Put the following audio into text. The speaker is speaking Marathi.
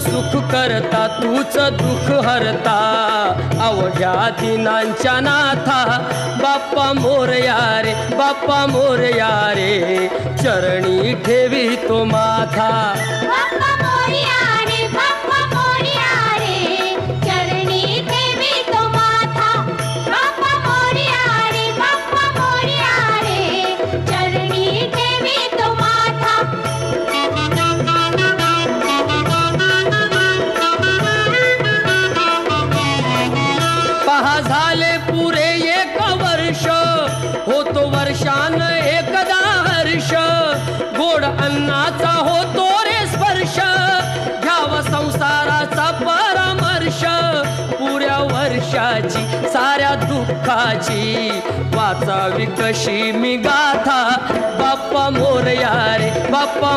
सुख करता तूच दुःख हरता अवघ्या दिनांच्या नाथा बाप्पा मोरया रे बाप्पा मोरया रे चरणी ठेवी तो माथा बाप्पा मोरया रे बाप्पा मोरया रे चरणी ठेवी तो माथा बाप्पा मोरया रे चरणी ठेवी तो माथा पहा झाले पुरे एक वर्ष होतो वर्षान एकदा हर्ष गोड अन्नाचा होतो रे स्पर्श घ्यावा संसाराचा परामर्श पुऱ्या वर्षाची साऱ्या दुःखाची वाचावी कशी मी गाथा बाप्पा मोरया रे बाप्पा